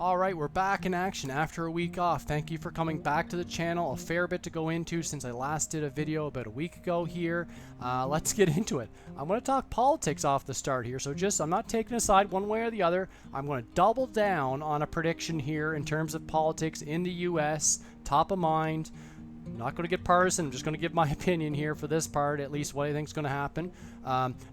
Alright, we're back in action after a week off. Thank you for coming back to the channel. A fair bit to go into since I last did a video about a week ago here. Let's get into it. I'm going to talk politics off the start here, so I'm not taking a side one way or the other. I'm going to double down on a prediction here in terms of politics in the US, top of mind. I'm not going to get partisan. I'm just going to give my opinion here for this part, at least what I think is going to happen.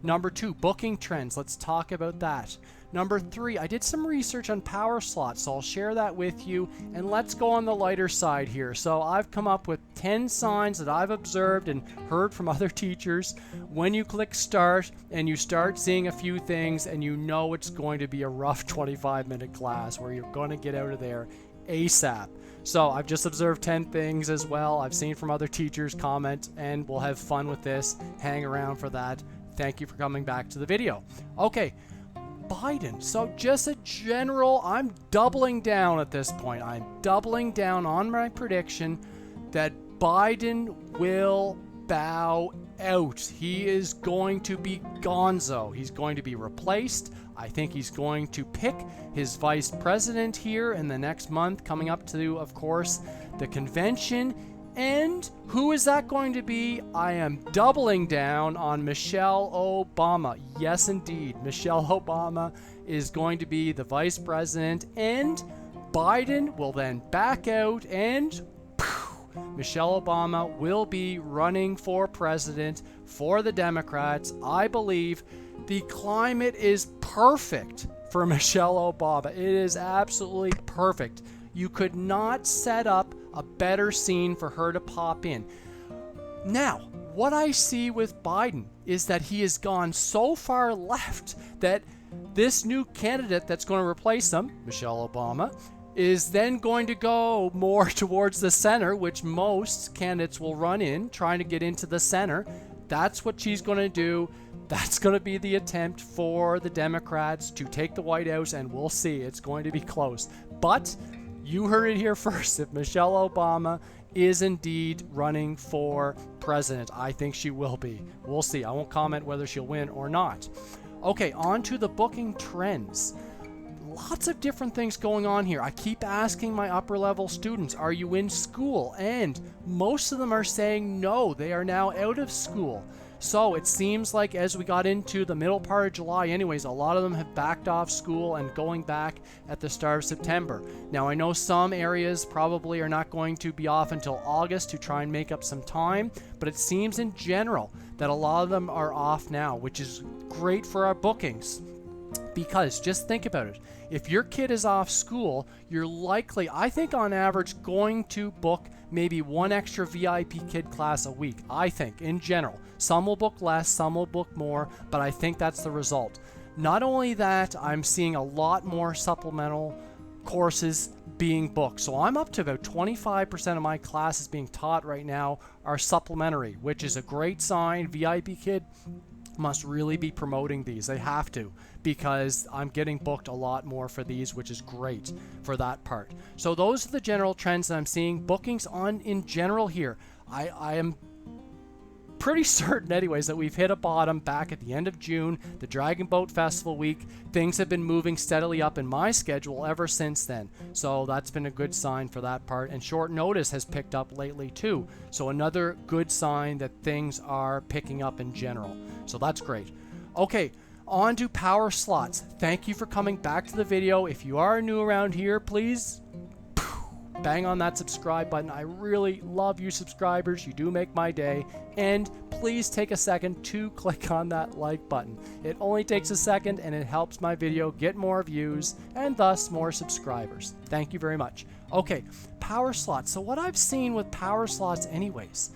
Number 2, booking trends. Let's talk about that. Number 3, I did some research on power slots, so I'll share that with you. And let's go on the lighter side here. So I've come up with 10 signs that I've observed and heard from other teachers. When you click start and you start seeing a few things and you know it's going to be a rough 25-minute class where you're going to get out of there ASAP. So I've just observed 10 things as well. I've seen from other teachers comment, and we'll have fun with this. Hang around for that. Thank you for coming back to the video. Okay, Biden. So just a general, I'm doubling down at this point. I'm doubling down on my prediction that Biden will bow out. He is going to be gonzo. He's going to be replaced. I think he's going to pick his vice president here in the next month, coming up to, of course, the convention. And who is that going to be? I am doubling down on Michelle Obama. Yes, indeed. Michelle Obama is going to be the vice president, and Biden will then back out, and Michelle Obama will be running for president for the Democrats. I believe the climate is perfect for Michelle Obama. It is absolutely perfect. You could not set up a better scene for her to pop in. Now, what I see with Biden is that he has gone so far left that this new candidate that's going to replace him, Michelle Obama, is then going to go more towards the center, which most candidates will run in, trying to get into the center. That's what she's going to do. That's going to be the attempt for the Democrats to take the White House, and we'll see. It's going to be close. But you heard it here first. If Michelle Obama is indeed running for president, I think she will be. We'll see. I won't comment whether she'll win or not. Okay, on to the booking trends. Lots of different things going on here. I keep asking my upper level students, are you in school? And most of them are saying no, they are now out of school. So it seems like as we got into the middle part of July anyways, a lot of them have backed off school and going back at the start of September. Now I know some areas probably are not going to be off until August to try and make up some time, but it seems in general that a lot of them are off now, which is great for our bookings. Because just think about it. If your kid is off school, you're likely, I think on average, going to book maybe one extra VIP kid class a week. I think, in general. Some will book less, some will book more, but I think that's the result. Not only that, I'm seeing a lot more supplemental courses being booked. So I'm up to about 25% of my classes being taught right now are supplementary, which is a great sign. VIP kid must really be promoting these. They have to, because I'm getting booked a lot more for these, which is great for that part. So those are the general trends that I'm seeing. Bookings on in general here. I am pretty certain anyways that we've hit a bottom back at the end of June, the Dragon Boat Festival week. Things have been moving steadily up in my schedule ever since then. So that's been a good sign for that part. And short notice has picked up lately too. So another good sign that things are picking up in general. So that's great. Okay, on to power slots. Thank you for coming back to the video. If you are new around here, please bang on that subscribe button. I really love you subscribers. You do make my day. And please take a second to click on that like button. It only takes a second and it helps my video get more views and thus more subscribers. Thank you very much. Okay, power slots. So what I've seen with power slots anyways,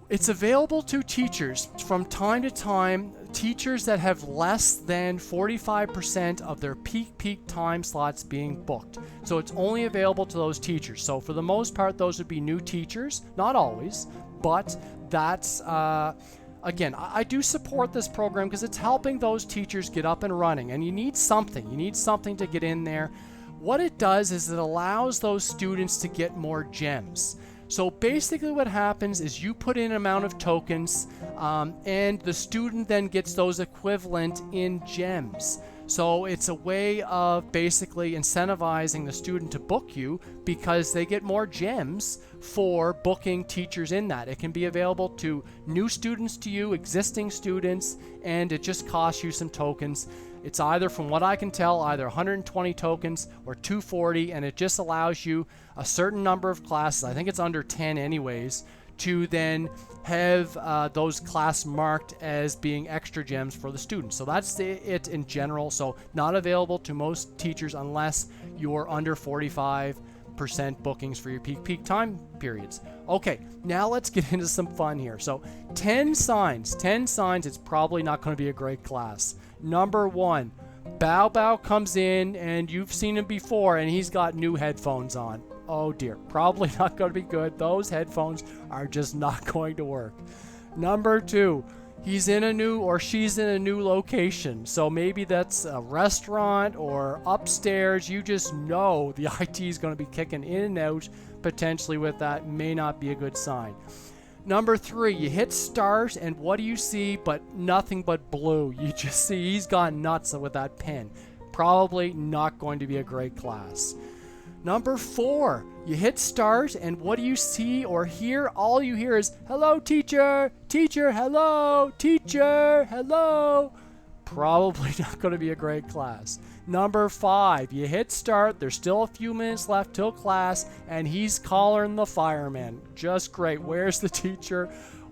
it's available to teachers from time to time, teachers that have less than 45% of their peak time slots being booked. So it's only available to those teachers. So for the most part, those would be new teachers, not always, but that's, again, I do support this program because it's helping those teachers get up and running, and you need something to get in there. What it does is it allows those students to get more gems. So basically what happens is you put in an amount of tokens and the student then gets those equivalent in gems. So it's a way of basically incentivizing the student to book you because they get more gems for booking teachers in that. It can be available to new students to you, existing students, and it just costs you some tokens. It's either, from what I can tell, either 120 tokens or 240, and it just allows you a certain number of classes, I think it's under 10 anyways, to then have those class marked as being extra gems for the students. So that's it in general. So not available to most teachers unless you're under 45% bookings for your peak time periods. Okay, now let's get into some fun here. So 10 signs, it's probably not going to be a great class. Number 1, Bao Bao comes in and you've seen him before and he's got new headphones on. Oh dear, probably not going to be good. Those headphones are just not going to work. Number 2, he's in a new, or she's in a new location. So maybe that's a restaurant or upstairs. You just know the IT is going to be kicking in and out potentially with that. May not be a good sign. Number 3, you hit start and what do you see but nothing but blue. You just see he's gone nuts with that pen. Probably not going to be a great class. Number 4, you hit start and what do you see or hear? All you hear is, hello teacher, teacher, hello, teacher, hello. Probably not going to be a great class. Number 5, you hit start, there's still a few minutes left till class and he's calling the fireman. Just great. Where's the teacher?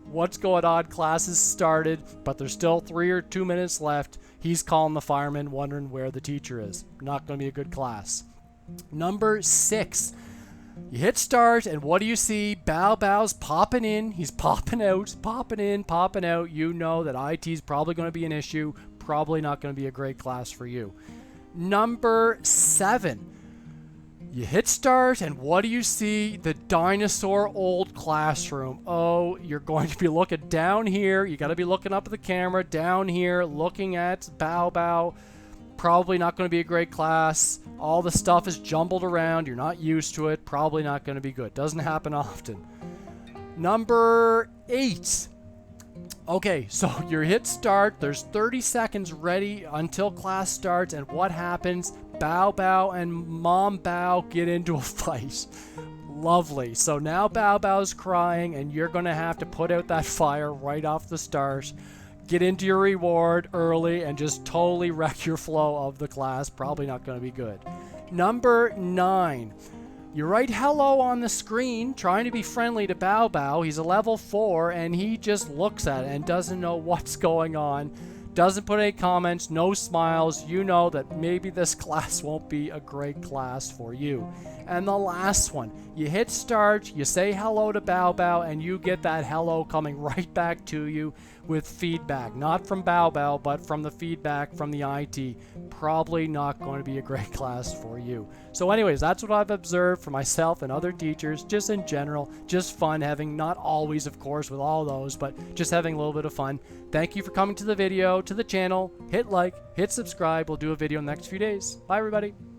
What's going on? Class has started, but there's still 3 or 2 minutes left. He's calling the fireman, wondering where the teacher is. Not going to be a good class. Number 6, you hit start and what do you see? Bao Bao's popping in, he's popping out, popping in, popping out. You know that IT is probably going to be an issue, probably not going to be a great class for you. Number 7, you hit start and what do you see? The dinosaur old classroom. Oh, you're going to be looking down here, you got to be looking up at the camera, down here, looking at Bao Bao. Probably not going to be a great class. All the stuff is jumbled around. You're not used to it. Probably not going to be good. Doesn't happen often. Number 8. Okay, so you hit start. There's 30 seconds ready until class starts. And what happens? Bao Bao and Mom Bao get into a fight. Lovely. So now Bao Bao's crying and you're going to have to put out that fire right off the start. Get into your reward early and just totally wreck your flow of the class. Probably not going to be good. Number 9. You write hello on the screen, trying to be friendly to Bao Bao. He's a level 4 and he just looks at it and doesn't know what's going on. Doesn't put any comments, no smiles. You know that maybe this class won't be a great class for you. And the last one, you hit start, you say hello to Bao Bao, and you get that hello coming right back to you with feedback. Not from Bao Bao, but from the feedback from the IT. Probably not going to be a great class for you. So anyways, that's what I've observed for myself and other teachers, just in general. Just fun having, not always, of course, with all those, but just having a little bit of fun. Thank you for coming to the video, to the channel. Hit like, hit subscribe. We'll do a video in the next few days. Bye, everybody.